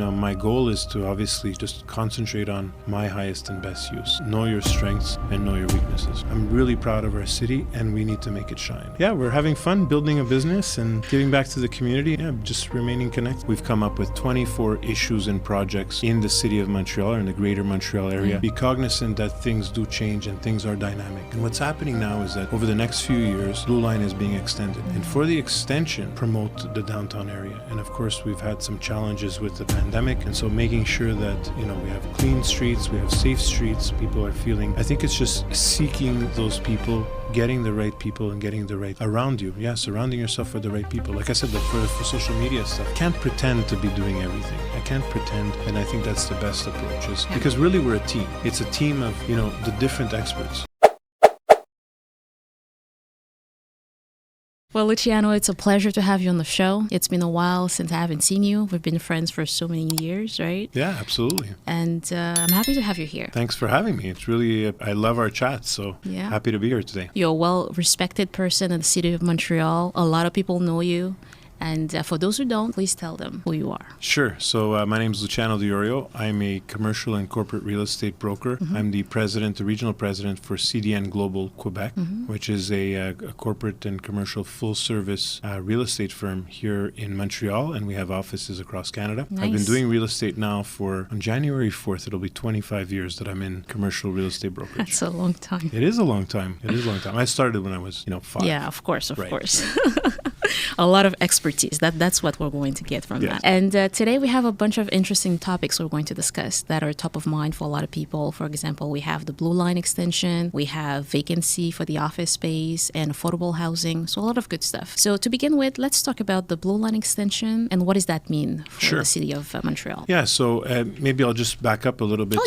My goal is to obviously just concentrate on my highest and best use. Know your strengths and know your weaknesses. I'm really proud of our city and we need to make it shine. Yeah, we're having fun building a business and giving back to the community. Yeah, just remaining connected. We've come up with 24 issues and projects in the city of Montreal or in the greater Montreal area. Be cognizant that things do change and things are dynamic. And what's happening now is that over the next few years, Blue Line is being extended. And for the extension, promote the downtown area. And of course, we've had some challenges with the pandemic. And so making sure that, we have clean streets, we have safe streets, people are feeling, I think it's just seeking those people, getting the right people and getting the right around you. Yeah, surrounding yourself with the right people. Like I said, for social media stuff, I can't pretend to be doing everything. I can't pretend. And I think that's the best approach is because really we're a team. It's a team of, the different experts. Well, Luciano, it's a pleasure to have you on the show. It's been a while since I haven't seen you. We've been friends for so many years, right? Yeah, absolutely. And I'm happy to have you here. Thanks for having me. It's really, I love our chat, so happy to be here today. You're a well-respected person in the city of Montreal. A lot of people know you. And for those who don't, please tell them who you are. Sure. So my name is Luciano D'Iorio. I'm a commercial and corporate real estate broker. I'm the regional president for CDNGlobal Quebec, which is a corporate and commercial full-service real estate firm here in Montreal, and we have offices across Canada. Nice. I've been doing real estate now on January 4th, it'll be 25 years that I'm in commercial real estate brokerage. That's a long time. It is a long time. I started when I was, 5. Yeah, of course. A lot of expertise. That's what we're going to get from that. And today we have a bunch of interesting topics we're going to discuss that are top of mind for a lot of people. For example, we have the Blue Line extension, we have vacancy for the office space and affordable housing. So a lot of good stuff. So to begin with, let's talk about the Blue Line extension and what does that mean for the city of Montreal? Yeah, so maybe I'll just back up a little bit.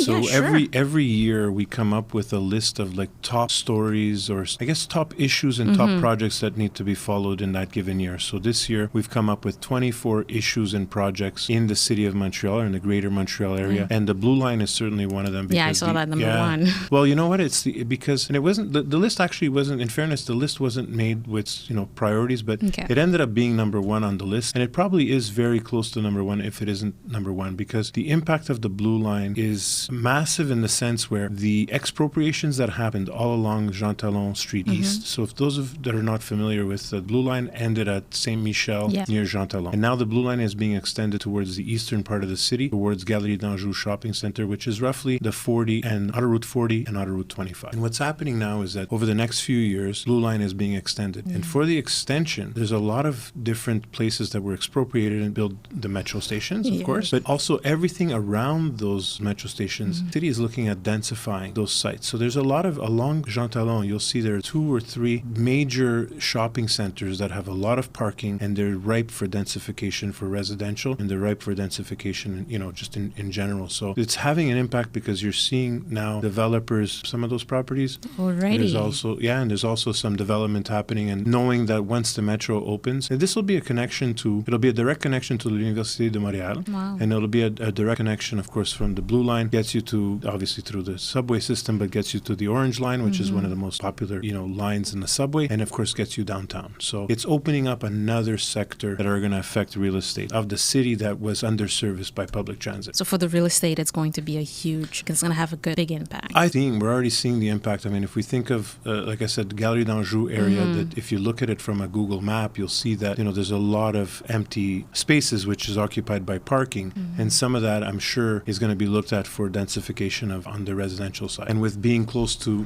Every year we come up with a list of top stories or I guess top issues and top projects that need to be followed in that given year. So this year we've come up with 24 issues and projects in the city of Montreal or in the greater Montreal area. And the Blue Line is certainly one of them. Yeah, I saw that number one. Well, you know what? And it wasn't, the list actually wasn't, in fairness, the list wasn't made with, priorities, but it ended up being number one on the list. And it probably is very close to number one if it isn't number one, because the impact of the Blue Line is massive in the sense where the expropriations that happened all along Jean Talon Street East. So if those that are not familiar with the Blue Line ended at Saint Michel near Jean Talon. And now the Blue Line is being extended towards the eastern part of the city, towards Galerie d'Anjou Shopping Center, which is roughly the 40 and Autoroute 40 and Autoroute 25. And what's happening now is that over the next few years, Blue Line is being extended. And for the extension, there's a lot of different places that were expropriated and built the metro stations, of course, but also everything around those metro stations. The city is looking at densifying those sites. So there's a lot of, along Jean Talon, you'll see there are 2 or 3 major shopping centers that have a lot of parking, and they're ripe for densification for residential, and they're ripe for densification, just in general. So it's having an impact because you're seeing now developers, some of those properties. Already. There's also some development happening, and knowing that once the metro opens, and this will be it'll be a direct connection to the Université de Montréal. Wow. And it'll be a direct connection, of course, from the Blue Line, gets you to, obviously through the subway system, but gets you to the Orange Line, which is one of the most popular, lines in the subway, and of course gets you downtown. So it's opening up another sector that are going to affect real estate of the city that was underserviced by public transit. So for the real estate, it's going to be it's going to have a big impact. I think we're already seeing the impact. I mean, if we think of, like I said, the Galerie d'Anjou area, that if you look at it from a Google map, you'll see that, there's a lot of empty spaces which is occupied by parking. And some of that, I'm sure, is going to be looked at for densification on the residential side. And with being close to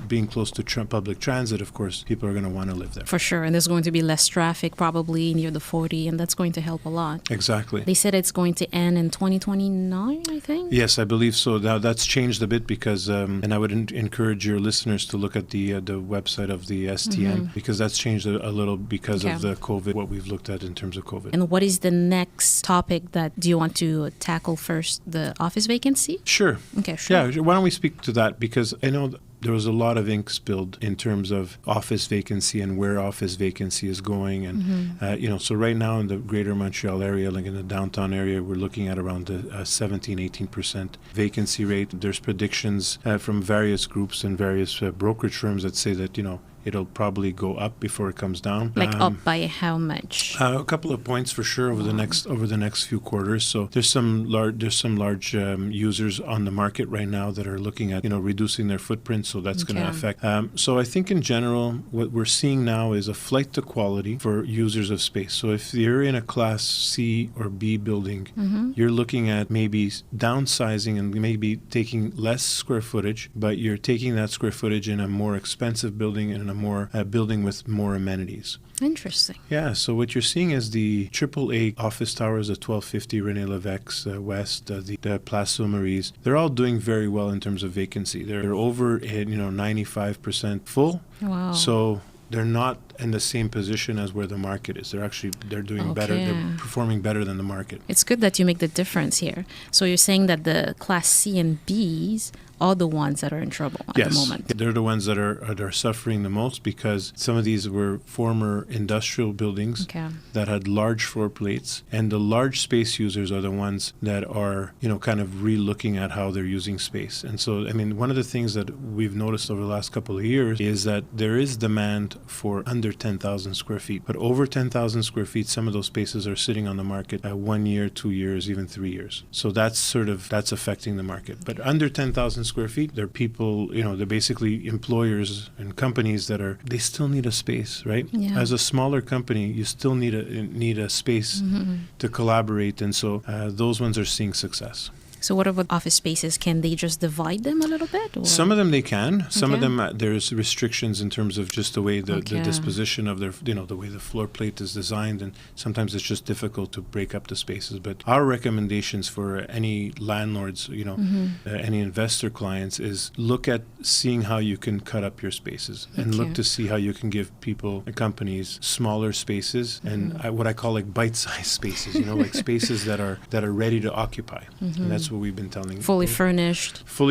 public transit, of course, people are going to want to live there. For sure. And there's going to be less traffic probably near the 40, and that's going to help a lot. Exactly. They said it's going to end in 2029, I think? Yes, I believe so. Now, that's changed a bit because, and I would encourage your listeners to look at the website of the STN, because that's changed a little because of the COVID, what we've looked at in terms of COVID. And what is the next topic do you want to tackle first, the office vacancy? Sure. Okay, sure. Yeah, why don't we speak to that, because I know there was a lot of ink spilled in terms of office vacancy and where office vacancy is going. And, so right now in the greater Montreal area, like in the downtown area, we're looking at around a 17-18% vacancy rate. There's predictions from various groups and various brokerage firms that say that, it'll probably go up before it comes down. Like up by how much? A couple of points for sure over the next few quarters. So there's some large users on the market right now that are looking at reducing their footprint. So that's going to affect. So I think in general, what we're seeing now is a flight to quality for users of space. So if you're in a Class C or B building, you're looking at maybe downsizing and maybe taking less square footage, but you're taking that square footage in a more expensive building and in a more building with more amenities. Interesting. Yeah, so what you're seeing is the AAA office towers, the 1250 René Lévesque West, the Place Saint-Maurice. They're all doing very well in terms of vacancy. They're over 95% full. Wow. So they're not in the same position as where the market is. They're doing better. They're performing better than the market. It's good that you make the difference here. So you're saying that the Class C and Bs are the ones that are in trouble at the moment. They're the ones that are suffering the most because some of these were former industrial buildings that had large floor plates, and the large space users are the ones that are kind of re-looking at how they're using space. And so, I mean, one of the things that we've noticed over the last couple of years is that there is demand for under 10,000 square feet, but over 10,000 square feet, some of those spaces are sitting on the market at 1 year, 2 years, even 3 years. So that's affecting the market. But under 10,000 square feet, they're people, they're basically employers and companies they still need a space, right? Yeah. As a smaller company, you still need a space to collaborate, and so those ones are seeing success. So what about office spaces? Can they just divide them a little bit? Or? Some of them they can. Some of them there's restrictions in terms of just the way the disposition of their, the way the floor plate is designed, and sometimes it's just difficult to break up the spaces. But our recommendations for any landlords, any investor clients is look at seeing how you can cut up your spaces and look to see how you can give people, companies, smaller spaces and what I call like bite-sized spaces, like spaces that are ready to occupy. And that's what we've been telling. Fully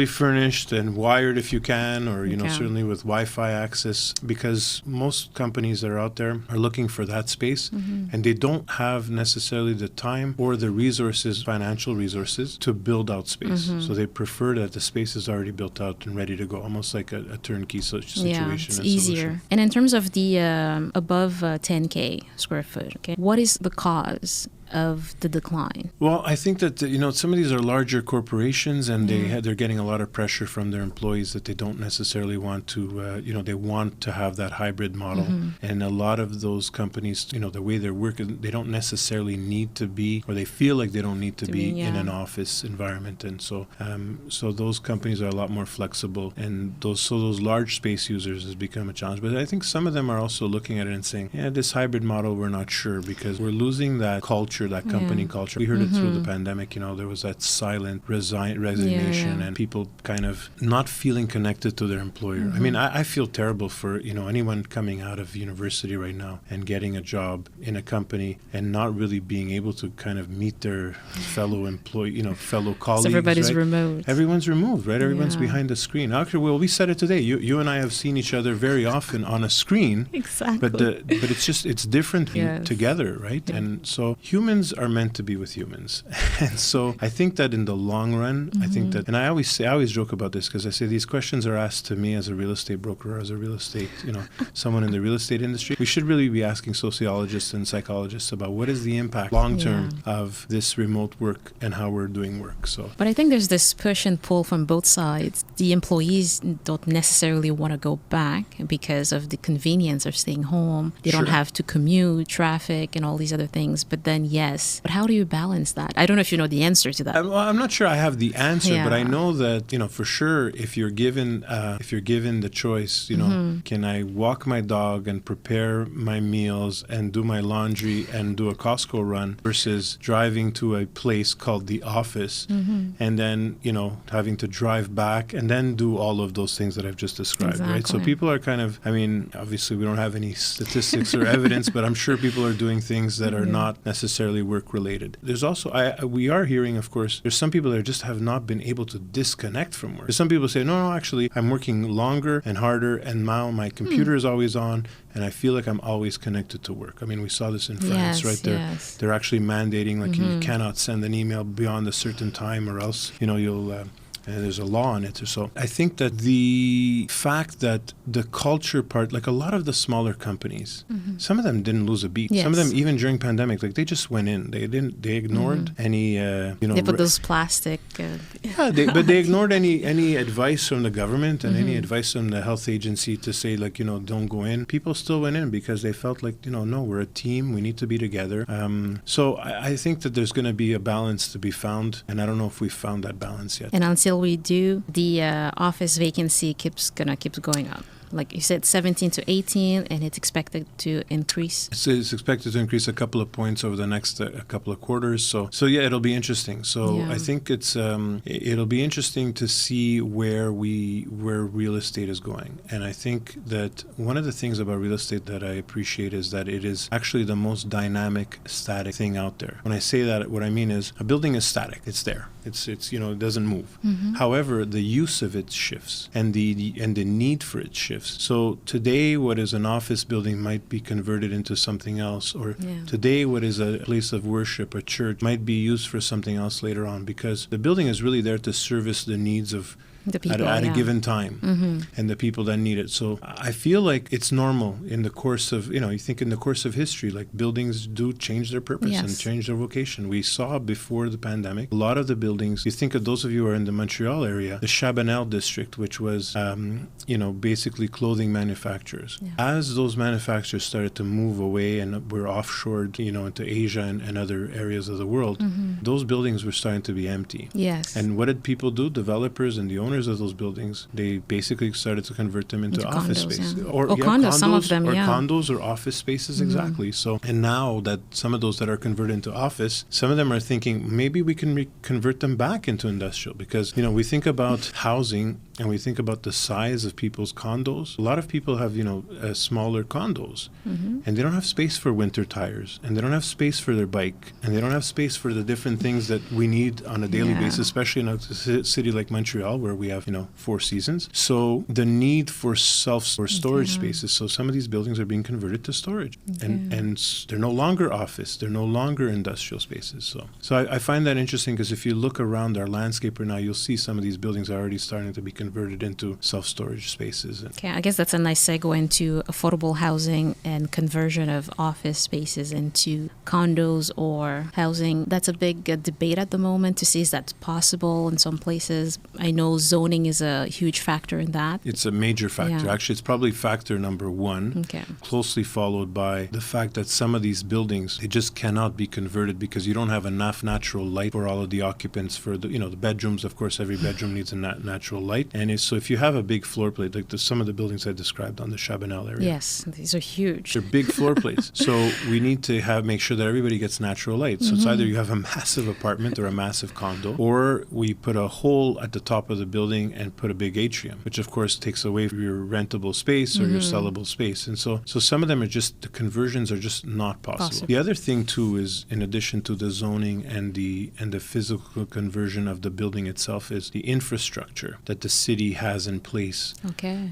furnished and wired if you can, or certainly with Wi-Fi access, because most companies that are out there are looking for that space, and they don't have necessarily the time or the resources, financial resources, to build out space. So they prefer that the space is already built out and ready to go, almost like a turnkey situation. Yeah, it's and easier. Solution. And in terms of the above 10K square foot, what is the cause of the decline? Well, I think that some of these are larger corporations, and they're getting a lot of pressure from their employees that they don't necessarily want to. They want to have that hybrid model, and a lot of those companies, the way they're working, they don't necessarily need to be, or they feel like they don't need to be in an office environment, and so those companies are a lot more flexible, and those large space users has become a challenge. But I think some of them are also looking at it and saying, this hybrid model, we're not sure, because we're losing that culture, that company culture. We heard it through the pandemic, there was that silent resignation and people kind of not feeling connected to their employer. I mean, I feel terrible for, anyone coming out of university right now and getting a job in a company and not really being able to kind of meet their fellow fellow colleagues. So everybody's remote. Everyone's removed, right? Everyone's behind the screen. Actually, well, we said it today. You and I have seen each other very often on a screen. Exactly. But it's different together, right? Yeah. And so humans are meant to be with humans. And so I think that in the long run, I think that, and I always joke about this because I say these questions are asked to me as a real estate broker or as a real estate, someone in the real estate industry. We should really be asking sociologists and psychologists about what is the impact long term of this remote work and how we're doing work. So, but I think there's this push and pull from both sides. The employees don't necessarily want to go back because of the convenience of staying home. They don't have to commute, traffic, and all these other things. But then, but how do you balance that? I don't know if you know the answer to that. I'm not sure I have the answer, but I know that, for sure, if you're given the choice, can I walk my dog and prepare my meals and do my laundry and do a Costco run versus driving to a place called the office and then, having to drive back and then do all of those things that I've just described, right? So people are kind of, obviously we don't have any statistics or evidence, but I'm sure people are doing things that are not necessarily work related. There's also, we are hearing, of course, there's some people that just have not been able to disconnect from work. There's some people say, no, actually, I'm working longer and harder, and now my computer is always on, and I feel like I'm always connected to work. We saw this in France, right? They're actually mandating, like, you cannot send an email beyond a certain time, or else, and there's a law on it. So I think that the fact that the culture part, like a lot of the smaller companies, some of them didn't lose a beat. Yes. Some of them, even during pandemic, like they just went in. They ignored any, They put those plastic. But they ignored any advice from the government and any advice from the health agency to say, like, don't go in. People still went in because they felt like, no, we're a team. We need to be together. So I think that there's going to be a balance to be found, and I don't know if we've found that balance yet. And until we do, the office vacancy keeps going up. Like you said, 17 to 18, and it's expected to increase. It's expected to increase a couple of points over the next couple of quarters. So yeah, it'll be interesting. So I think it'll be interesting to see where real estate is going. And I think that one of the things about real estate that I appreciate is that it is actually the most dynamic, static thing out there. When I say that, what I mean is a building is static. It's there. It's it doesn't move. However, the use of it shifts, and the need for it shifts. So today, what is an office building might be converted into something else, or today, what is a place of worship, a church, might be used for something else later on, because the building is really there to service the needs of the people, at a given time, and the people that need it. So I feel like it's normal in the course of, you think in the course of history, like buildings do change their purpose and change their vocation. We saw before the pandemic, a lot of the buildings, you think of those of you who are in the Montreal area, the Chabanel district, which was, basically clothing manufacturers. Yeah. As those manufacturers started to move away and were offshored, into Asia and other areas of the world, those buildings were starting to be empty. Yes. And what did people do? Developers and the owners of those buildings, they basically started to convert them into office condos, space, or condos, some of them, condos or office spaces, exactly. So, and now that some of those that are converted into office, some of them are thinking maybe we can convert them back into industrial, because we think about housing and we think about the size of people's condos. A lot of people have smaller condos, and they don't have space for winter tires, and they don't have space for their bike, and they don't have space for the different things that we need on a daily basis, especially in a city like Montreal, where we have 4 seasons. So the need for storage spaces. So some of these buildings are being converted to storage, and they're no longer office. They're no longer industrial spaces. So I find that interesting, because if you look around our landscape right now, you'll see some of these buildings are already starting to be converted into self-storage spaces. Okay, I guess that's a nice segue into affordable housing and conversion of office spaces into condos or housing. That's a big debate at the moment to see is that possible in some places. I know zoning is a huge factor in that. It's a major factor. Actually, it's probably factor number one, closely followed by the fact that some of these buildings, they just cannot be converted because you don't have enough natural light for all of the occupants. For the bedrooms, of course, every bedroom needs a natural light. And so if you have a big floor plate, like some of the buildings I described on the Chabanel area. Yes, these are huge. They're big floor plates. So we need to make sure that everybody gets natural light. So it's either you have a massive apartment or a massive condo, or we put a hole at the top of the building and put a big atrium, which of course takes away from your rentable space or your sellable space. And so some of them are just, the conversions are just not possible. The other thing too is, in addition to the zoning and the physical conversion of the building itself, is the infrastructure that the city has in place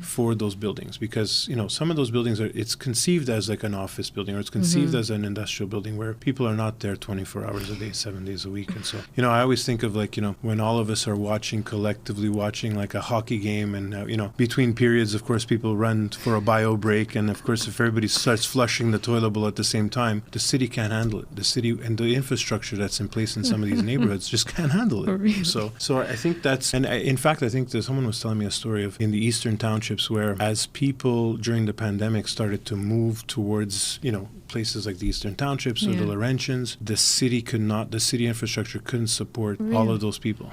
for those buildings. Because, some of those buildings it's conceived as like an office building, or it's conceived as an industrial building where people are not there 24 hours a day, 7 days a week. And so, I always think of like, when all of us are collectively watching like a hockey game, and between periods, of course, people run for a bio break, and of course, if everybody starts flushing the toilet bowl at the same time, the city can't handle it. The city and the infrastructure that's in place in some of these neighborhoods just can't handle it. Really? So I think that's, and in fact, I think someone was telling me a story of in the eastern townships where, as people during the pandemic started to move towards places like the eastern townships or the Laurentians, the city infrastructure couldn't support all of those people,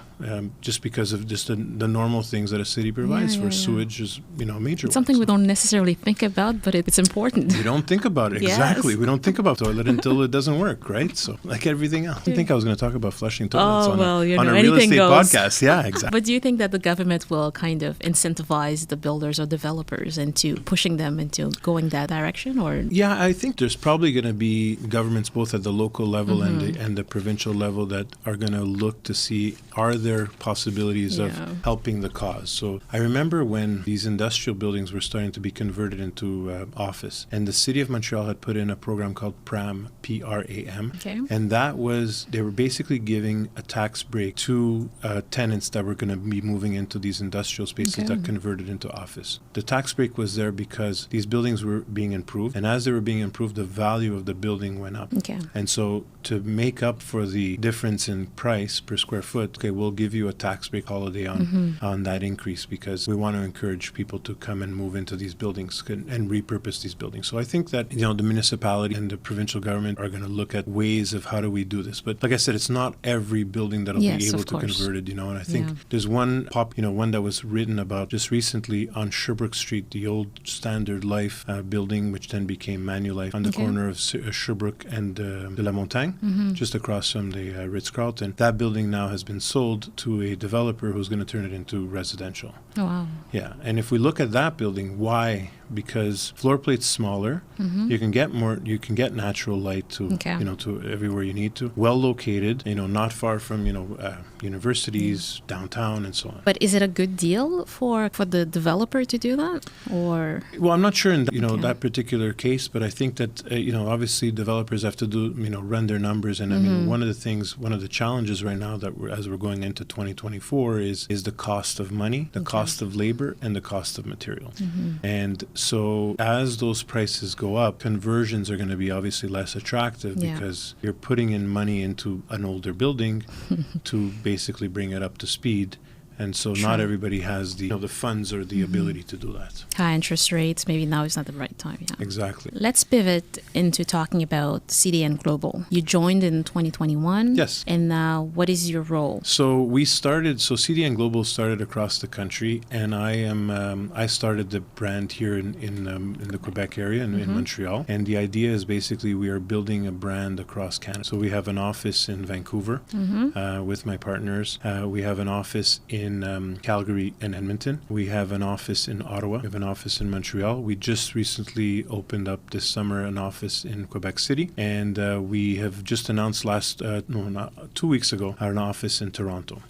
just because of just the normal things that a city provides for sewage is major. It's something we don't necessarily think about, but it's important. We don't think about it. Exactly. We don't think about toilet until it doesn't work, right? So like everything else. I didn't think I was going to talk about flushing toilets on a real estate podcast. Yeah, exactly. But do you think that the government will kind of incentivize the builders or developers into pushing them into going that direction? Or I think there's probably probably going to be governments both at the local level and the provincial level that are going to look to see, are there possibilities of helping the cause? So I remember when these industrial buildings were starting to be converted into office, and the city of Montreal had put in a program called PRAM, P-R-A-M, and that was, they were basically giving a tax break to tenants that were going to be moving into these industrial spaces that converted into office. The tax break was there because these buildings were being improved, and as they were being improved, the value of the building went up. And so to make up for the difference in price per square foot, we'll give you a tax break holiday on that increase, because we want to encourage people to come and move into these buildings and repurpose these buildings. So I think that, the municipality and the provincial government are going to look at ways of how do we do this. But like I said, it's not every building that'll be able to convert it, and I think there's one one that was written about just recently on Sherbrooke Street, the old Standard Life building, which then became Manulife, on the corner of Sherbrooke and de la Montagne, just across from the Ritz-Carlton. That building now has been sold to a developer who's going to turn it into residential. Oh, wow. Yeah, and if we look at that building, why? Because floor plate's smaller, you can get natural light to to everywhere you need to. Well located, not far from universities, downtown, and so on. But is it a good deal for the developer to do that, or? Well, I'm not sure in that particular case, but I think that obviously developers have to do run their numbers, and I mean one of the challenges right now that as we're going into 2024 is the cost of money, the cost of labor, and the cost of material, and so as those prices go up, conversions are going to be obviously less attractive because you're putting in money into an older building to basically bring it up to speed. And so not everybody has the funds or the ability to do that. High interest rates, maybe now is not the right time. Yeah. Exactly. Let's pivot into talking about CDNGlobal. You joined in 2021. Yes. And now what is your role? So CDNGlobal started across the country, and I started the brand here in the Quebec area, in Montreal. And the idea is basically we are building a brand across Canada. So we have an office in Vancouver with my partners. We have an office in Calgary and Edmonton. We have an office in Ottawa. We have an office in Montreal. We just recently opened up this summer an office in Quebec City, and we have just announced 2 weeks ago an office in Toronto.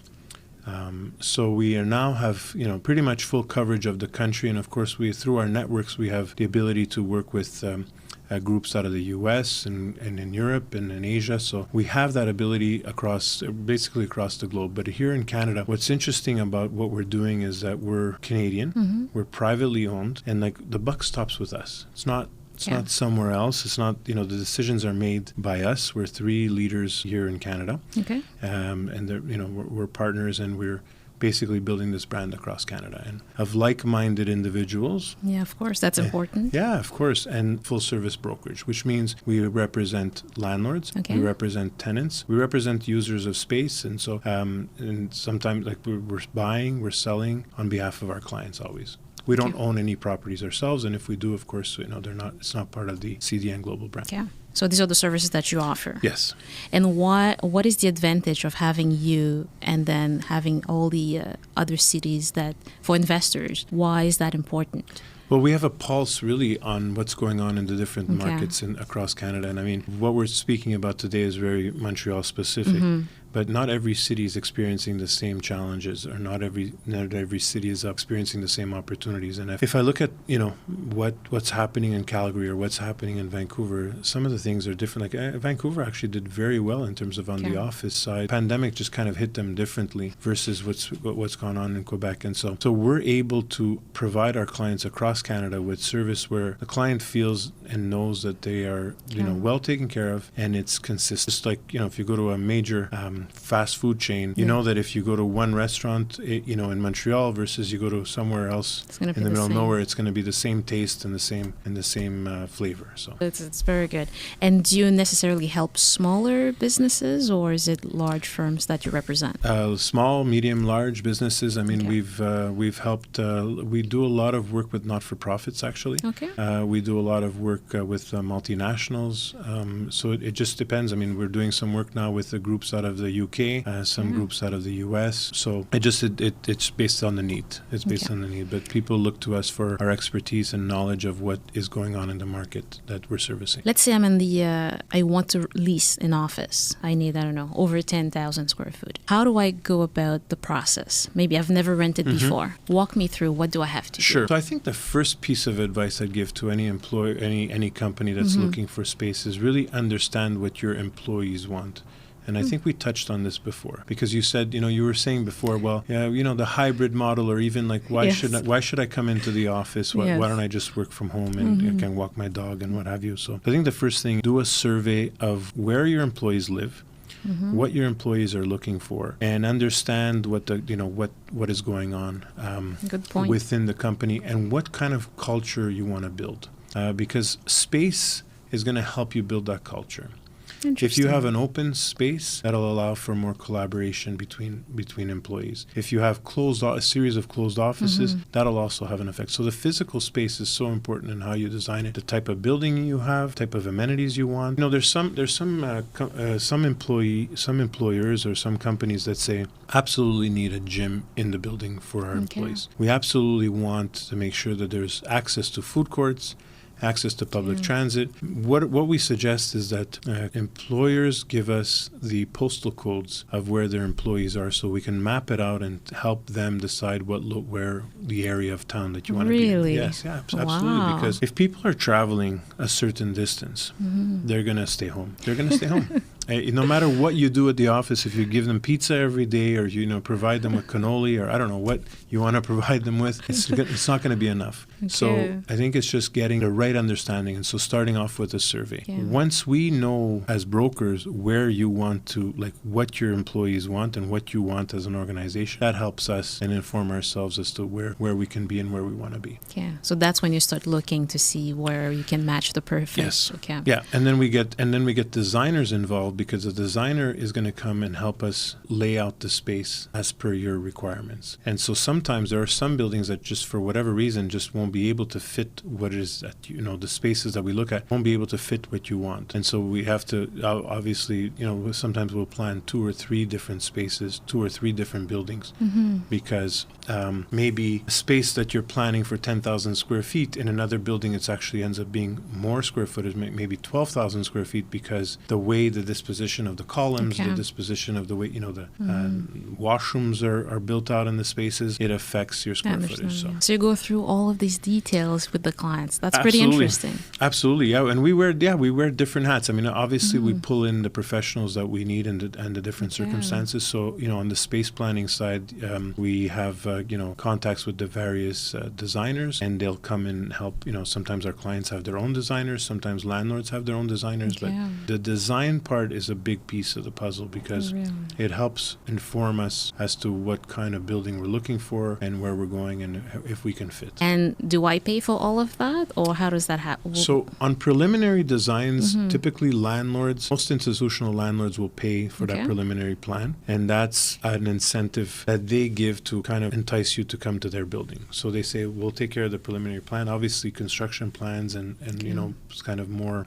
So we now have pretty much full coverage of the country, and of course through our networks we have the ability to work with groups out of the U.S. and in Europe and in Asia. So we have that ability basically across the globe. But here in Canada, what's interesting about what we're doing is that we're Canadian, we're privately owned, and the buck stops with us. It's not somewhere else. It's not, the decisions are made by us. We're 3 leaders here in Canada. Okay. And we're partners, and we're basically building this brand across Canada, and of like-minded individuals. Yeah, of course, that's important. Yeah, of course, and full-service brokerage, which means we represent landlords, we represent tenants, we represent users of space, and so and sometimes we're buying, we're selling on behalf of our clients always. We don't own any properties ourselves, and if we do, of course, it's not part of the CDNGlobal brand. Yeah. So these are the services that you offer. Yes. And what is the advantage of having you and then having all the other cities that, for investors, why is that important? Well, we have a pulse really on what's going on in the different markets across Canada. And I mean, what we're speaking about today is very Montreal specific. But not every city is experiencing the same challenges, or not every city is experiencing the same opportunities. And if I look at what's happening in Calgary or what's happening in Vancouver, some of the things are different. Like Vancouver actually did very well in terms of on the office side. Pandemic just kind of hit them differently versus what's gone on in Quebec. And so we're able to provide our clients across Canada with service where the client feels and knows that they are well taken care of, and it's consistent. Just like if you go to a major fast food chain, you know that if you go to one restaurant, in Montreal versus you go to somewhere else in the middle of nowhere, it's going to be the same taste and the same flavor. So it's very good. And do you necessarily help smaller businesses, or is it large firms that you represent? Small, medium, large businesses. I mean, we've helped. We do a lot of work with not-for-profits actually. Okay. We do a lot of work with multinationals. So it just depends. I mean, we're doing some work now with the groups out of the the UK, some groups out of the US. So it's based on the need. It's based on the need. But people look to us for our expertise and knowledge of what is going on in the market that we're servicing. Let's say I'm in I want to lease an office. I need, I don't know, over 10,000 square feet. How do I go about the process? Maybe I've never rented before. Walk me through. What do I have to do? Sure. So I think the first piece of advice I'd give to any employer, any company that's looking for space is really understand what your employees want. And I think we touched on this before, because you said, you were saying before, well, the hybrid model, or even like, why should I come into the office? Why don't I just work from home and I can walk my dog and what have you? So I think the first thing, do a survey of where your employees live, what your employees are looking for, and understand what what is going on within the company and what kind of culture you want to build, because space is going to help you build that culture. If you have an open space, that'll allow for more collaboration between employees. If you have a series of closed offices, that'll also have an effect. So the physical space is so important in how you design it, the type of building you have, type of amenities you want. There's some employers or some companies that say absolutely need a gym in the building for our employees. We absolutely want to make sure that there's access to food courts, access to public transit. What we suggest is that employers give us the postal codes of where their employees are, so we can map it out and help them decide where the area of town that you want to be in. Really? Yes, absolutely. Wow. Because if people are traveling a certain distance, they're going to stay home. No matter what you do at the office, if you give them pizza every day, or provide them with cannoli, or I don't know what you want to provide them with, it's not going to be enough. Okay. So I think it's just getting the right understanding, and so starting off with a survey. Yeah. Once we know as brokers where you want to, like what your employees want and what you want as an organization, that helps us and inform ourselves as to where we can be and where we want to be. Yeah. So that's when you start looking to see where you can match the perfect. Yes. Okay. Yeah. And then we get designers involved, because the designer is going to come and help us lay out the space as per your requirements. And so sometimes there are some buildings that just for whatever reason just won't be able to fit what it is that the spaces that we look at won't be able to fit what you want. And so we have to obviously sometimes we'll plan 2 or 3 different spaces, 2 or 3 different buildings, because maybe a space that you're planning for 10,000 square feet in another building, it actually ends up being more square footage, maybe 12,000 square feet, because the way the disposition of the columns, the disposition of the way the washrooms are built out in the spaces, it affects your square footage. So you go through all of these details with the clients. That's pretty interesting. Absolutely, yeah. And we wear different hats. I mean, obviously we pull in the professionals that we need and the different circumstances. So on the space planning side, we have contacts with the various designers, and they'll come and help. Sometimes our clients have their own designers, sometimes landlords have their own designers, but the design part is a big piece of the puzzle, because it helps inform us as to what kind of building we're looking for and where we're going and if we can fit. And do I pay for all of that, or how does that happen? So on preliminary designs, typically most institutional landlords will pay for that preliminary plan, and that's an incentive that they give to kind of entice you to come to their building. So they say, we'll take care of the preliminary plan. Obviously construction plans and kind of more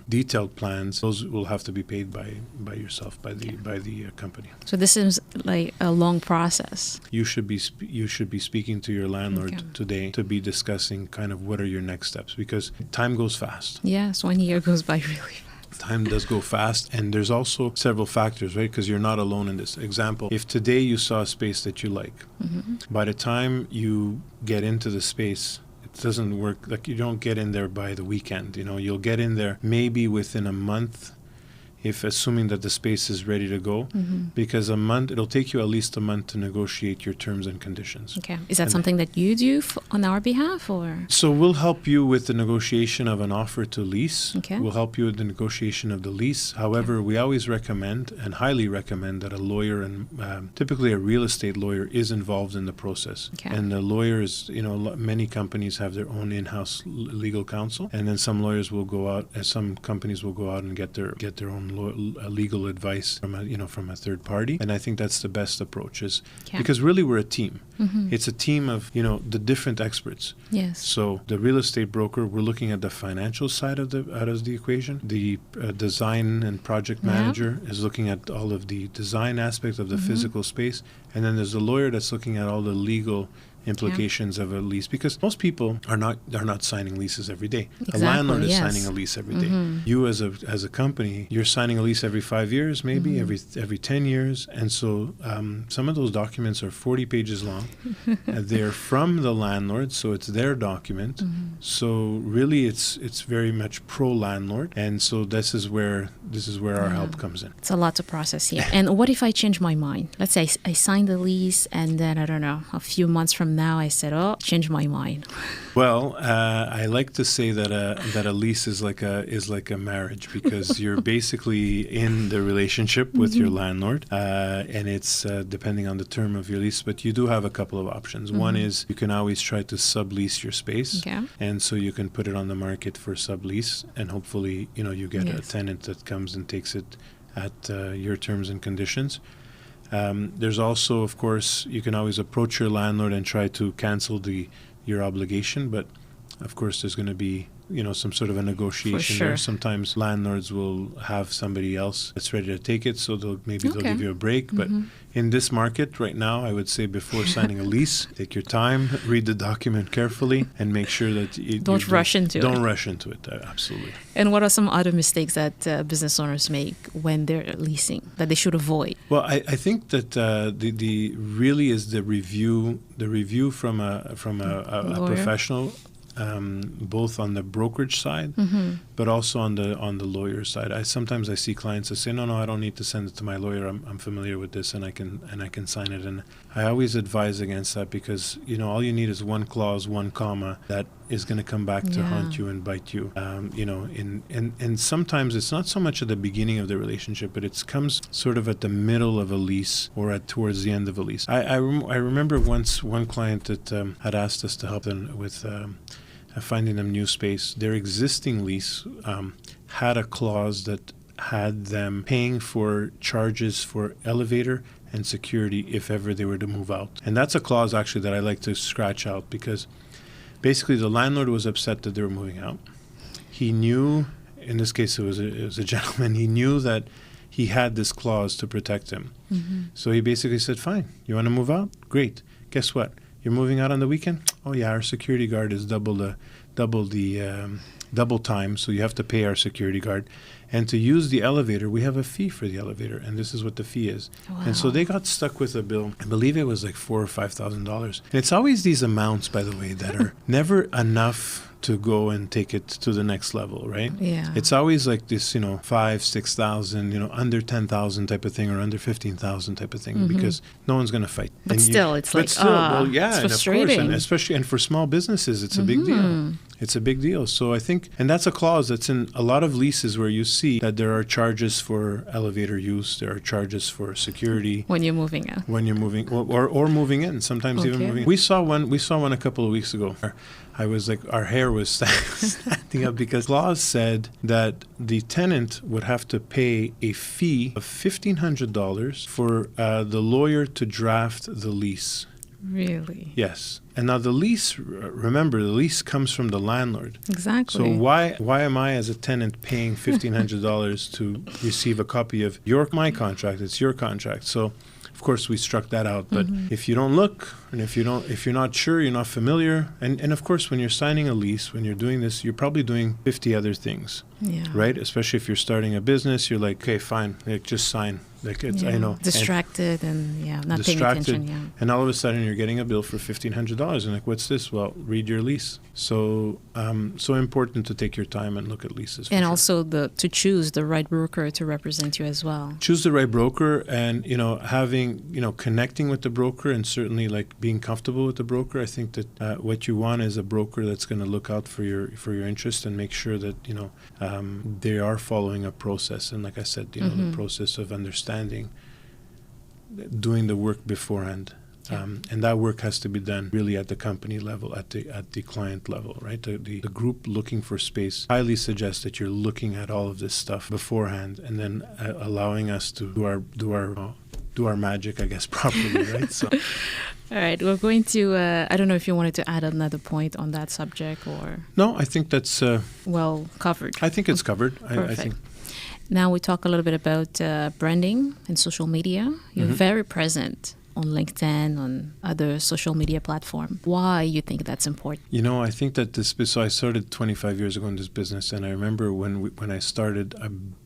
detailed plans, those will have to be paid by yourself, by the company. So this is like a long process. You should be speaking to your landlord today to be discussing kind of what are your next steps, because time goes fast. Yes, 1 year goes by really fast. Time does go fast, and there's also several factors, right? Because you're not alone in this. Example, if today you saw a space that you like, by the time you get into the space, it doesn't work. Like, you don't get in there by the weekend. You'll get in there maybe within a month, if assuming that the space is ready to go, because it'll take you at least a month to negotiate your terms and conditions. Okay. Is that something that you do on our behalf, or? So we'll help you with the negotiation of an offer to lease. Okay. We'll help you with the negotiation of the lease. However, we always recommend and highly recommend that a lawyer, and typically a real estate lawyer, is involved in the process. Okay. And the lawyers, many companies have their own in-house legal counsel, and then some lawyers will go out, and some companies will go out and get their own legal advice from a third party. And I think that's the best approach, because really we're a team. It's a team of the different experts. Yes. So the real estate broker, we're looking at the financial side of the equation. The design and project manager is looking at all of the design aspects of the physical space, and then there's the lawyer that's looking at all the legal implications of a lease, because most people are not signing leases every day. Exactly, a landlord is signing a lease every day. You as a company, you're signing a lease every 5 years, maybe every 10 years, and so some of those documents are 40 pages long. They're from the landlord, so it's their document. So really, it's very much pro landlord, and so this is where our help comes in. It's a lot to process here. And what if I change my mind? Let's say I signed the lease, and then I don't know, a few months from now I said, change my mind. Well, I like to say that a lease is like a marriage, because you're basically in the relationship with your landlord, and it's depending on the term of your lease. But you do have a couple of options. One is you can always try to sublease your space, and so you can put it on the market for sublease, and hopefully you get a tenant that comes and takes it at your terms and conditions. There's also, of course, you can always approach your landlord and try to cancel your obligation, but of course there's going to be some sort of a negotiation there. Sometimes landlords will have somebody else that's ready to take it, so they'll give you a break. But in this market right now, I would say before signing a lease, take your time, read the document carefully, and make sure that you don't rush into it. Don't rush into it, absolutely. And what are some other mistakes that business owners make when they're leasing that they should avoid? Well, I think that the really is the review from a professional. Both on the brokerage side, but also on the lawyer side. Sometimes I see clients that say, no, I don't need to send it to my lawyer. I'm familiar with this, and I can sign it. And I always advise against that, because all you need is one clause, one comma that is going to come back to haunt you and bite you. And sometimes it's not so much at the beginning of the relationship, but it comes sort of at the middle of a lease or towards the end of a lease. I remember once one client that had asked us to help them with finding them new space. Their existing lease had a clause that had them paying for charges for elevator and security if ever they were to move out. And that's a clause actually that I like to scratch out, because basically the landlord was upset that they were moving out. He knew, in this case it was a gentleman, he knew that he had this clause to protect him. So he basically said, fine, you want to move out? Great. Guess what? You're moving out on the weekend? Oh yeah, our security guard is double time, so you have to pay our security guard. And to use the elevator, we have a fee for the elevator, and this is what the fee is. Wow. And so they got stuck with a bill. I believe it was like $4,000 or $5,000. And it's always these amounts, by the way, that are never enough to go and take it to the next level, right? Yeah. It's always like this, 5,000-6,000, under 10,000 type of thing, or under 15,000 type of thing, because no one's going to fight. But still, it's frustrating. And of course, and especially for small businesses, it's a big deal. It's a big deal. So I think, and that's a clause that's in a lot of leases where you see that there are charges for elevator use, there are charges for security when you're moving out. When you're moving, or moving in. Sometimes even moving. We saw one a couple of weeks ago. I was like, our hair was standing up, because clause said that the tenant would have to pay a fee of $1,500 for the lawyer to draft the lease. Really? Yes. And now the lease, remember, the lease comes from the landlord. Exactly. So why am I as a tenant paying $1,500 to receive a copy of my contract? It's your contract. So of course we struck that out. But if you don't look, and if you're not sure, you're not familiar, and of course when you're signing a lease, when you're doing this, you're probably doing 50 other things. Yeah. Right? Especially if you're starting a business, you're like, okay, fine, just sign. I know. Distracted and not paying attention. And all of a sudden you're getting a bill for $1,500. And like, what's this? Well, read your lease. So important to take your time and look at leases. And also to choose the right broker to represent you as well. Choose the right broker, and having connecting with the broker, and certainly like being comfortable with the broker. I think that what you want is a broker that's going to look out for your interest and make sure that they are following a process. And like I said, the process of understanding, doing the work beforehand. And that work has to be done really at the company level, at the client level, right? The group looking for space highly suggests that you're looking at all of this stuff beforehand and then allowing us to do our magic, I guess, properly, right? So. All right, we're going to, I don't know if you wanted to add another point on that subject or... No, I think that's... well covered. I think it's covered. I think. Now we talk a little bit about branding and social media. You're very present on LinkedIn, on other social media platforms. Why you think that's important? I think that so I started 25 years ago in this business, and I remember when I started,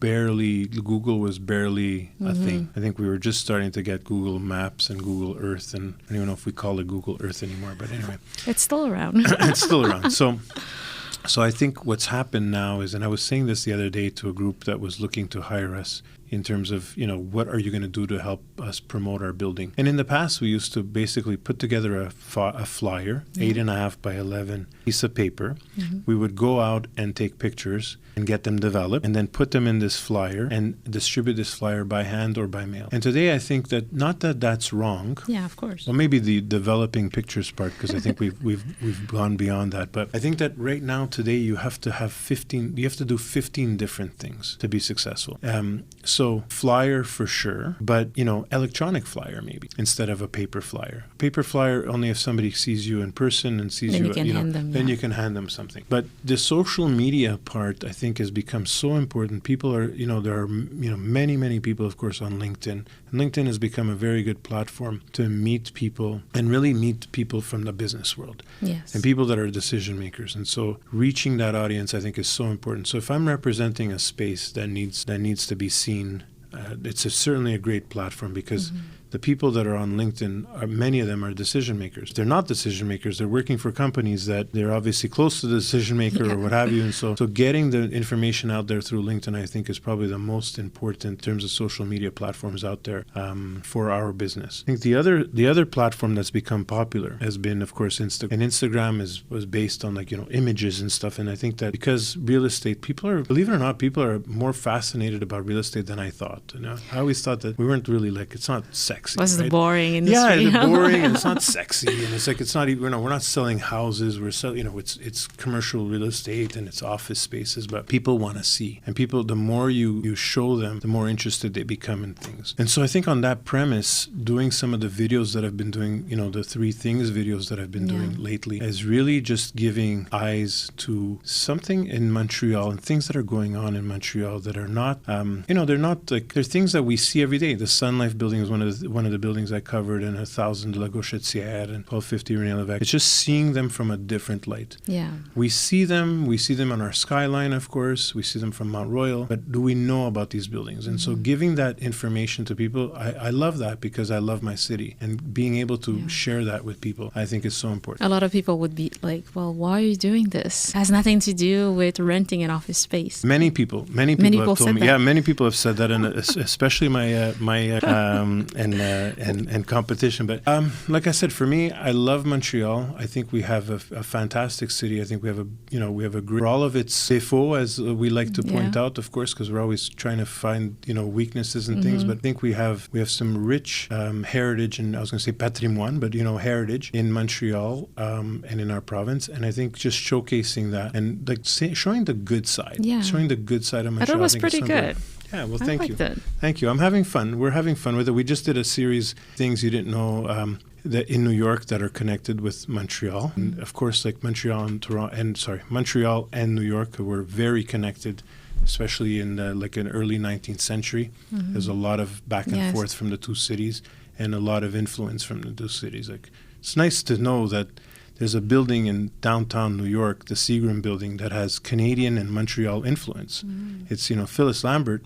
Google was barely a thing. I think we were just starting to get Google Maps and Google Earth, and I don't even know if we call it Google Earth anymore, but anyway. It's still around. It's still around. So I think what's happened now is, and I was saying this the other day to a group that was looking to hire us, in terms of, what are you going to do to help us promote our building? And in the past, we used to basically put together a flyer, 8.5 by 11 piece of paper. We would go out and take pictures and get them developed and then put them in this flyer and distribute this flyer by hand or by mail. And today, I think that, not that that's wrong. Yeah, of course. Well, maybe the developing pictures part, because I think we've gone beyond that. But I think that right now, today, you have to do 15 different things to be successful. So flyer for sure, but, electronic flyer maybe instead of a paper flyer. Paper flyer, only if somebody sees you in person and sees then you, you can hand them, then you can hand them something. But the social media part, I think, has become so important. People are, there are, many, many people, of course, on LinkedIn. And LinkedIn has become a very good platform to meet people and really meet people from the business world. Yes. And people that are decision makers. And so reaching that audience, I think, is so important. So if I'm representing a space that needs to be seen, it's certainly a great platform because the people that are on LinkedIn, many of them are decision makers. They're not decision makers. They're working for companies that they're obviously close to the decision maker or what have you. And so getting the information out there through LinkedIn, I think, is probably the most important in terms of social media platforms out there for our business. I think the other platform that's become popular has been, of course, Instagram. And Instagram was based on images and stuff. And I think that because real estate, believe it or not, people are more fascinated about real estate than I thought. I always thought that we weren't really it's not sexy. Was right? the boring industry? Yeah, it's boring and it's not sexy and it's not even. We're not selling houses. We're selling. It's commercial real estate and it's office spaces. But people want to see, and people. The more you show them, the more interested they become in things. And so I think on that premise, doing some of the videos that I've been doing, the 3 things videos that I've been doing lately, is really just giving eyes to something in Montreal and things that are going on in Montreal that are not. They're not they're things that we see every day. The Sun Life building is one of the buildings I covered, and 1000 de la Gauchetière and 1250 René Lévesque. It's just seeing them from a different light. Yeah. We see them on our skyline, of course. We see them from Mount Royal. But do we know about these buildings? And so giving that information to people, I love that because I love my city. And being able to share that with people, I think is so important. A lot of people would be like, well, why are you doing this? It has nothing to do with renting an office space. Many people have told me. That. Yeah, many people have said that, and especially my and competition. But like I said, for me, I love Montreal. I think we have a fantastic city. I think we have a great, for all of its défauts, as we like to point out, of course, because we're always trying to find weaknesses and things. But I think we have some rich heritage, and I was going to say patrimoine, but heritage in Montreal and in our province. And I think just showcasing that and showing the good side, showing the good side of Montreal. I thought it was pretty good. Yeah, well, thank you. It. Thank you. I'm having fun. We're having fun with it. We just did a series of things you didn't know that in New York that are connected with Montreal. And of course, Montreal and New York were very connected, especially in an early 19th century. There's a lot of back and forth from the two cities and a lot of influence from the two cities. It's nice to know that there's a building in downtown New York, the Seagram building, that has Canadian and Montreal influence. It's, Phyllis Lambert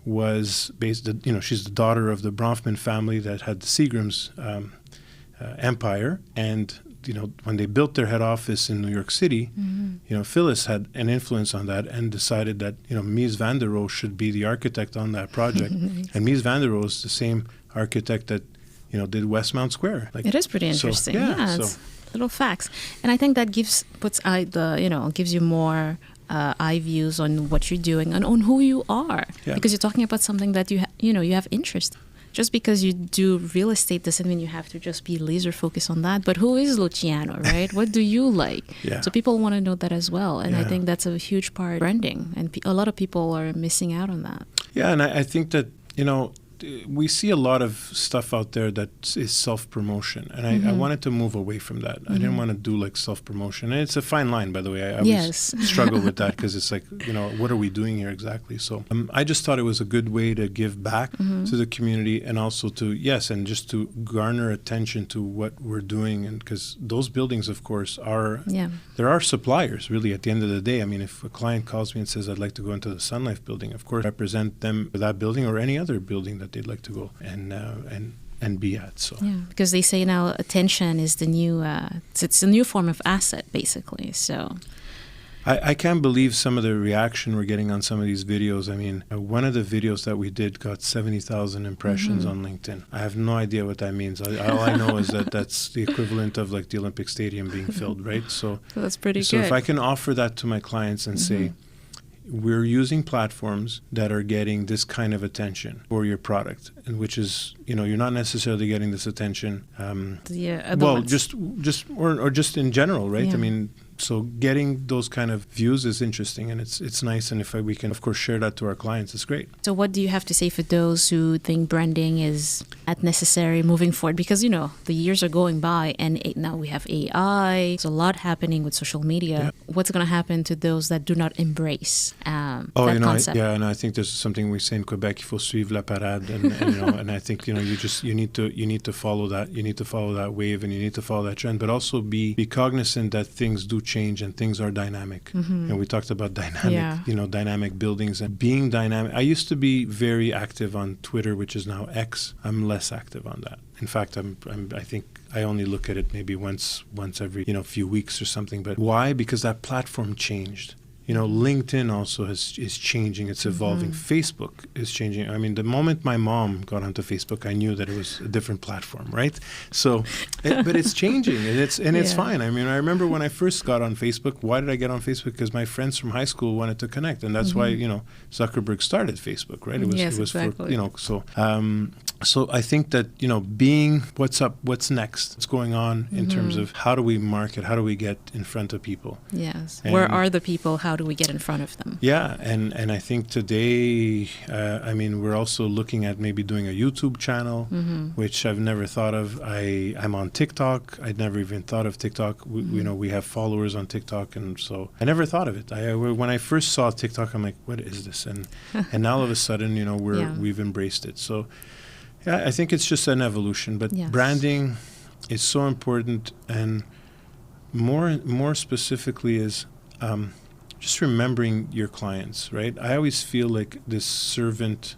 was based, she's the daughter of the Bronfman family that had the Seagram's empire. And, when they built their head office in New York City, Phyllis had an influence on that and decided that, Mies van der Rohe should be the architect on that project. And Mies van der Rohe is the same architect that, did Westmount Square. It is pretty interesting. So, little facts, and I think that gives you more eye views on what you're doing and on who you are, because you're talking about something that you have interest just because you do real estate doesn't mean you have to just be laser focused on that. But who is Luciano, right? What do you like? Yeah. So people want to know that as well. And I think that's a huge part of branding. And a lot of people are missing out on that. Yeah, and I think that, we see a lot of stuff out there that is self-promotion, and I wanted to move away from that. I didn't want to do like self-promotion, and it's a fine line, by the way. I always struggle with that because it's like, what are we doing here exactly? So I just thought it was a good way to give back to the community, and also and just to garner attention to what we're doing, and because those buildings, of course, there are suppliers really at the end of the day. I mean, if a client calls me and says, I'd like to go into the Sun Life building, of course, I represent them for that building or any other building that they'd like to go and be at. So because they say now attention is the new it's a new form of asset, basically. So I can't believe some of the reaction we're getting on some of these videos. I mean, one of the videos that we did got 70,000 impressions on LinkedIn. I have no idea what that means. All I know is that that's the equivalent of like the Olympic Stadium being filled, right? So that's pretty good. So if I can offer that to my clients and say, we're using platforms that are getting this kind of attention for your product, and which is, you're not necessarily getting this attention. Just in general, right? Yeah. I mean, so getting those kind of views is interesting, and it's nice. And if we can, of course, share that to our clients, it's great. So what do you have to say for those who think branding is not necessary moving forward? Because, the years are going by, and now we have AI. There's a lot happening with social media. Yeah. What's going to happen to those that do not embrace that concept? And I think there's something we say in Quebec: il faut suivre la parade, and I think you need to follow that. You need to follow that wave, and you need to follow that trend, but also be cognizant that things do change and things are dynamic. And we talked about dynamic buildings and being dynamic. I used to be very active on Twitter, which is now X. I'm less active on that. In fact, I think I only look at it maybe once every few weeks or something. But why? Because that platform changed. LinkedIn also is changing. It's evolving. Facebook is changing. I mean, the moment my mom got onto Facebook, I knew that it was a different platform, right? So, but it's changing, and it's fine. I mean, I remember when I first got on Facebook. Why did I get on Facebook? Because my friends from high school wanted to connect, and that's why Zuckerberg started Facebook, right? It was exactly. So I think that being what's up, what's next, what's going on in terms of how do we market, how do we get in front of people? Yes. Where are the people? How do we get in front of them? Yeah, and I think today, we're also looking at maybe doing a YouTube channel, which I've never thought of. I'm on TikTok. I'd never even thought of TikTok. We have followers on TikTok, and so I never thought of it. When I first saw TikTok, I'm like, what is this? And now all of a sudden, we've embraced it. So yeah, I think it's just an evolution. But branding is so important, and more specifically is just remembering your clients, right? I always feel like this servant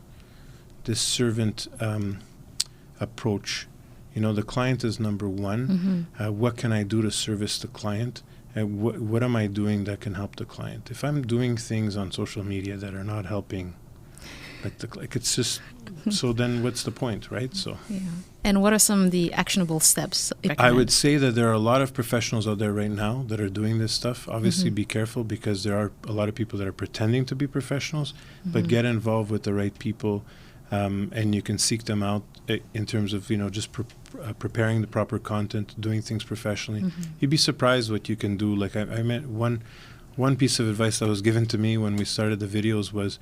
approach. The client is number one. What can I do to service the client? And what am I doing that can help the client? If I'm doing things on social media that are not helping, it's just, so then what's the point, right? So. Yeah. And what are some of the actionable steps? I would say that there are a lot of professionals out there right now that are doing this stuff. Obviously, be careful, because there are a lot of people that are pretending to be professionals, but get involved with the right people, and you can seek them out in terms of just preparing the proper content, doing things professionally. You'd be surprised what you can do. Like I meant one piece of advice that was given to me when we started the videos was,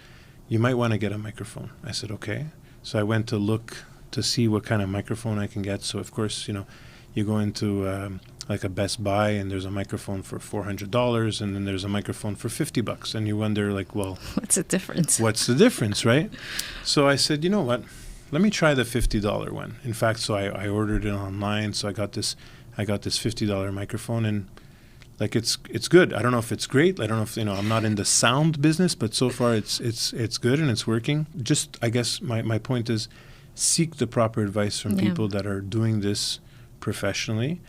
you might want to get a microphone. I said, okay. So I went to look to see what kind of microphone I can get. So, of course, you go into like a Best Buy, and there's a microphone for $400, and then there's a microphone for $50. And you wonder, like, well, what's the difference? What's the difference, right? So I said, you know what? Let me try the $50 one. In fact, so I ordered it online. So I got this $50 microphone, and like it's good. I don't know if it's great. I don't know if I'm not in the sound business, but so far it's good and it's working. Just I guess my point is, seek the proper advice from people that are doing this professionally.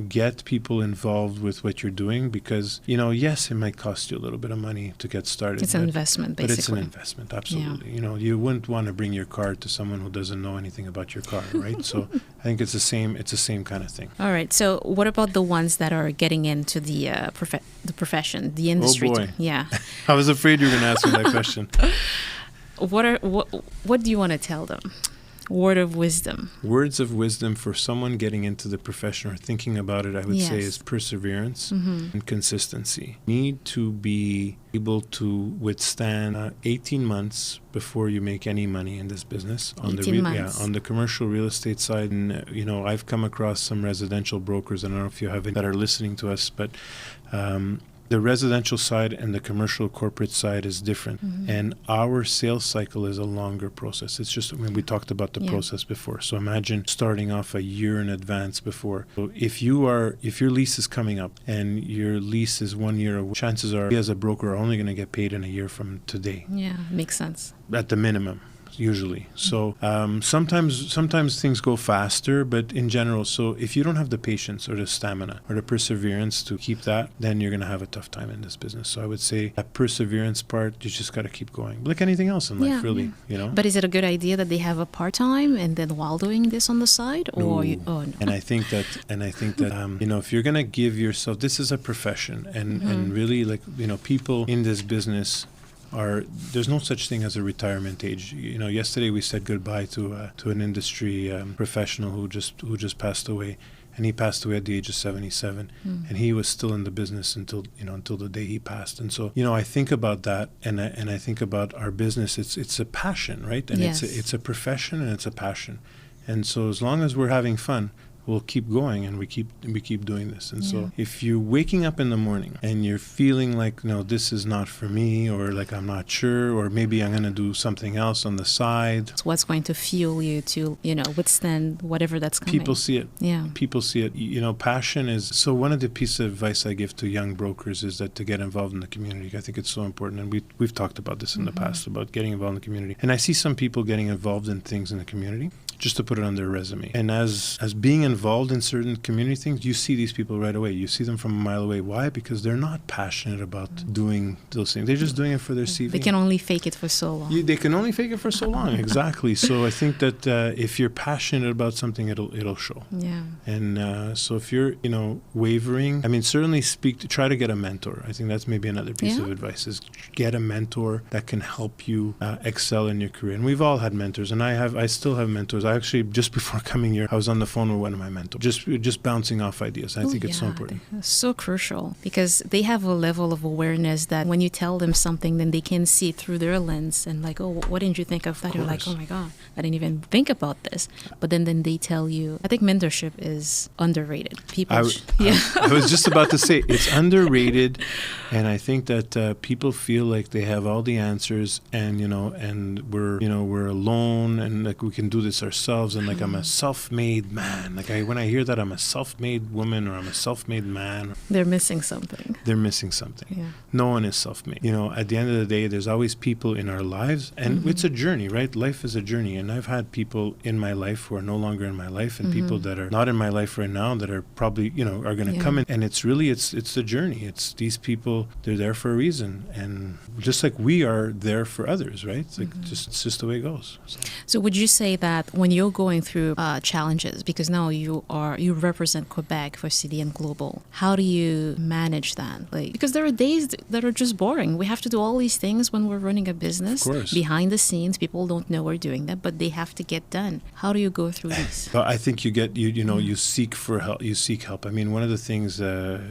Get people involved with what you're doing, because yes, it might cost you a little bit of money to get started. It's an investment, basically. But it's an investment, absolutely. Yeah. You wouldn't want to bring your car to someone who doesn't know anything about your car, right? So I think it's the same kind of thing. All right. So what about the ones that are getting into the profession, the industry? Oh boy. Yeah. I was afraid you were going to ask me that question. What do you want to tell them? Word of wisdom. Words of wisdom for someone getting into the profession or thinking about it, I would say, is perseverance and consistency. Need to be able to withstand 18 months before you make any money in this business. On the commercial real estate side, and I've come across some residential brokers, I don't know if you have any that are listening to us, but the residential side and the commercial corporate side is different. And our sales cycle is a longer process. It's just, we talked about the process before. So imagine starting off a year in advance before. So if your lease is coming up and your lease is 1 year away, chances are you as a broker are only going to get paid in a year from today. Yeah, makes sense. At the minimum. Usually. So sometimes things go faster, but in general, so if you don't have the patience or the stamina or the perseverance to keep that, then you're going to have a tough time in this business. So I would say that perseverance part, you just got to keep going. Like anything else in life, really, But is it a good idea that they have a part-time and then while doing this on the side? Or no. And I think that if you're going to give yourself, this is a profession and really people in this business there's no such thing as a retirement age. Yesterday we said goodbye to an industry professional who just passed away, and he passed away at the age of 77, and he was still in the business until the day he passed. And so I think about that, and I think about our business. It's a passion, right? And it's a profession and it's a passion, and so as long as we're having fun, we'll keep going, and we keep doing this. And so if you're waking up in the morning and you're feeling like, no, this is not for me, or like I'm not sure, or maybe I'm going to do something else on the side. It's what's going to fuel you to, withstand whatever that's coming. People see it. Yeah. People see it. Passion is, so one of the pieces of advice I give to young brokers is that to get involved in the community. I think it's so important. And we've talked about this in the past, about getting involved in the community. And I see some people getting involved in things in the community just to put it on their resume. And as being involved in certain community things, you see these people right away. You see them from a mile away. Why? Because they're not passionate about doing those things. They're just doing it for their CV. They can only fake it for so long. They can only fake it for so long. Exactly. So I think that if you're passionate about something, it'll show. Yeah. And so if you're wavering, certainly try to get a mentor. I think that's maybe another piece of advice, is get a mentor that can help you excel in your career. And we've all had mentors, and I still have mentors. I actually, just before coming here, I was on the phone with one of my mentors, just bouncing off ideas. I think it's so important. So crucial, because they have a level of awareness that when you tell them something, then they can see through their lens and like, oh, what didn't you think of that? You're like, oh my God, I didn't even think about this. But then they tell you, I think mentorship is underrated. People, I was just about to say it's underrated, and I think that people feel like they have all the answers, and we're alone, and like we can do this ourselves, and like I'm a self-made man. Like when I hear that I'm a self-made woman or I'm a self-made man, they're missing something. Yeah. No one is self-made. At the end of the day, there's always people in our lives, and it's a journey, right? Life is a journey, and I've had people in my life who are no longer in my life, and people that are not in my life right now that are probably are going to come in, and it's really it's the journey. It's these people, they're there for a reason, and just like we are there for others, right? It's like it's just the way it goes. So would you say that when you're going through challenges, because now you represent Quebec for CDNGlobal, how do you manage that? Because there are days that are just boring. We have to do all these things when we're running a business. Of course. Behind the scenes, people don't know we're doing that, but they have to get done. How do you go through this? Well, I think you seek for help. You seek help. One of the things,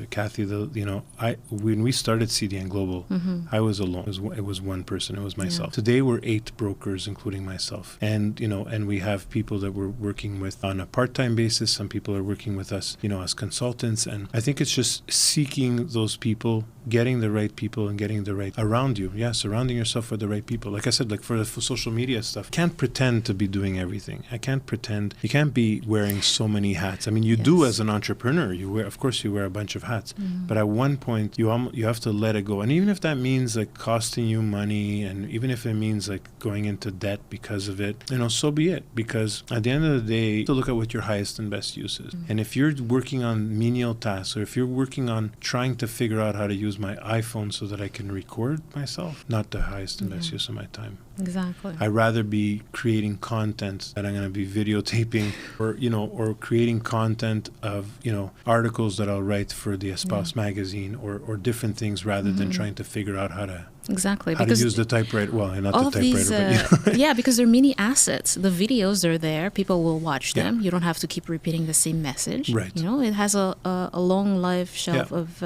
Cathy, when we started CDNGlobal, I was alone. It was one person. It was myself. Yeah. Today we're 8 brokers, including myself, and we have people that we're working with on a part-time basis. Some people are working with us, as consultants, and I think it's just seeking those people, getting the right people, and getting the right around you. Yeah, surrounding yourself with the right people. Like I said, like for social media stuff, can't pretend to be doing everything. I can't pretend. You can't be wearing so many hats. You do as an entrepreneur. Of course you wear a bunch of hats, but at one point you have to let it go. And even if that means like costing you money, and even if it means like going into debt because of it, so be it. Because at the end of the day, you have to look at what your highest and best use is. And if you're working on menial tasks, or if you're working on trying to figure out how to use my iPhone so that I can record myself, not the highest and best use of my time. Exactly. I'd rather be creating content that I'm going to be videotaping or creating content of, articles that I'll write for the Espace magazine or different things rather than trying to figure out how to use the typewriter. Well, not all the of typewriter, but yeah, because they're mini assets. The videos are there. People will watch them. You don't have to keep repeating the same message. Right. It has a long life shelf of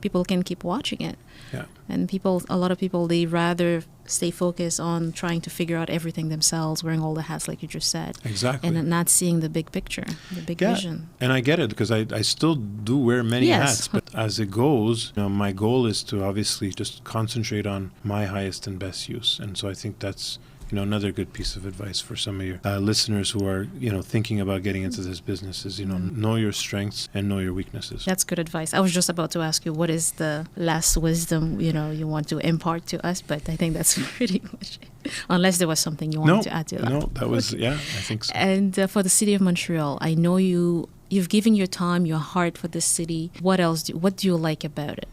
people can keep watching it. Yeah. And a lot of people, they rather stay focused on trying to figure out everything themselves, wearing all the hats like you just said. Exactly. And not seeing the big picture, the big vision. And I get it because I still do wear many hats, but as it goes, my goal is to obviously just concentrate on my highest and best use. And so I think that's another good piece of advice for some of your listeners who are, thinking about getting into this business is, know your strengths and know your weaknesses. That's good advice. I was just about to ask you, what is the last wisdom, you want to impart to us? But I think that's pretty much it. Unless there was something you wanted to add to that. No, that was, I think so. And for the city of Montreal, I know you've given your time, your heart for this city. What else? What do you like about it?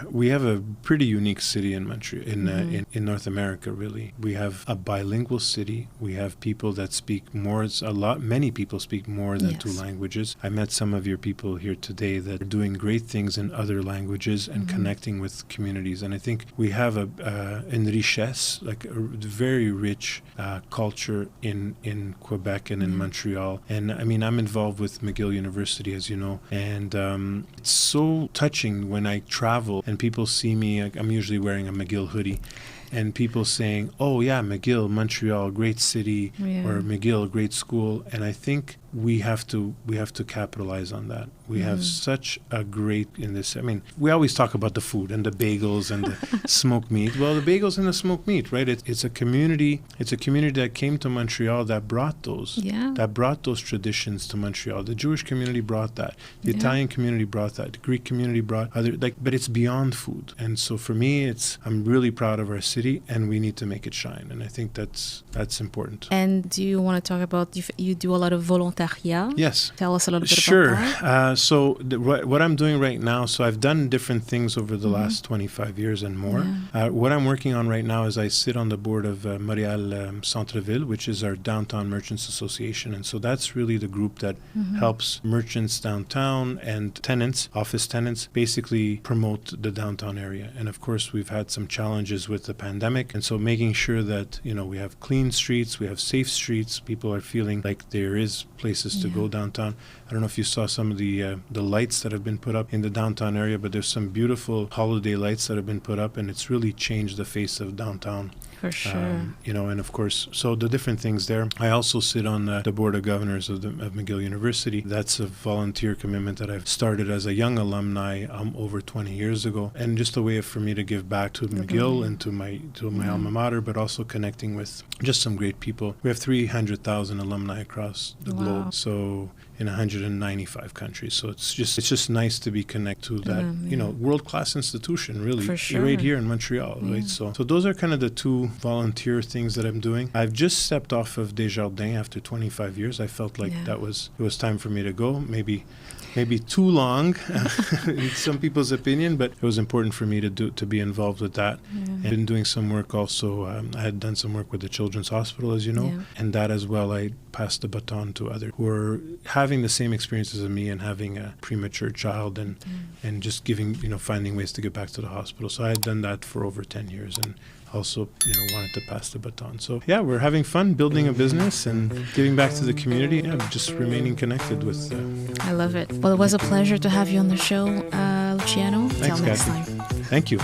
We have a pretty unique city in Montreal, in North America, really. We have a bilingual city. We have people that speak many people speak more than two languages. I met some of your people here today that are doing great things in other languages and connecting with communities. And I think we have in richesse, like a very rich culture in Quebec and in Montreal. And I mean, I'm involved with McGill University, as you know, and it's so touching when I travel and people see me. I'm usually wearing a McGill hoodie, and people saying, "Oh yeah, McGill, Montreal, great city," or McGill, great school. And I think we have to capitalize on that. We have such a great in this. I mean, we always talk about the food and the bagels and the smoked meat. Well, the bagels and the smoked meat, right? It's a community. It's a community that came to Montreal that brought those traditions to Montreal. The Jewish community brought that. The Italian community brought that. The Greek community brought but it's beyond food. And so for me, I'm really proud of our city, and we need to make it shine. And I think that's important. And do you want to talk about you do a lot of volontariat? Yes. Tell us a little bit about that. So what I'm doing right now, so I've done different things over the last 25 years and more. What I'm working on right now is I sit on the board of Montreal Centre-Ville, which is our Downtown Merchants Association. And so that's really the group that helps merchants downtown and office tenants, basically promote the downtown area. And of course, we've had some challenges with the pandemic. And so making sure that, we have clean streets, we have safe streets, people are feeling like there is places to go downtown. I don't know if you saw some of the lights that have been put up in the downtown area, but there's some beautiful holiday lights that have been put up, and it's really changed the face of downtown. For sure. And of course, so the different things there. I also sit on the board of governors of McGill University. That's a volunteer commitment that I've started as a young alumni over 20 years ago, and just a way for me to give back to McGill and to my alma mater, but also connecting with just some great people. We have 300,000 alumni across the globe, so in 195 countries. So it's just nice to be connected to that, world-class institution, really, right here in Montreal, right? So those are kind of the two volunteer things that I'm doing. I've just stepped off of Desjardins after 25 years. I felt like it was time for me to go. Maybe too long in some people's opinion, but it was important for me to be involved with that. I've been doing some work also. I had done some work with the Children's Hospital, as you know, and that as well, I passed the baton to others who are having the same experiences as me and having a premature child and just finding ways to get back to the hospital. So I had done that for over 10 years and also, wanted to pass the baton. So, we're having fun building a business and giving back to the community, just remaining connected with... I love it. Well, it was a pleasure to have you on the show, Luciano. Thanks, Till next Cathy. time. Thank you.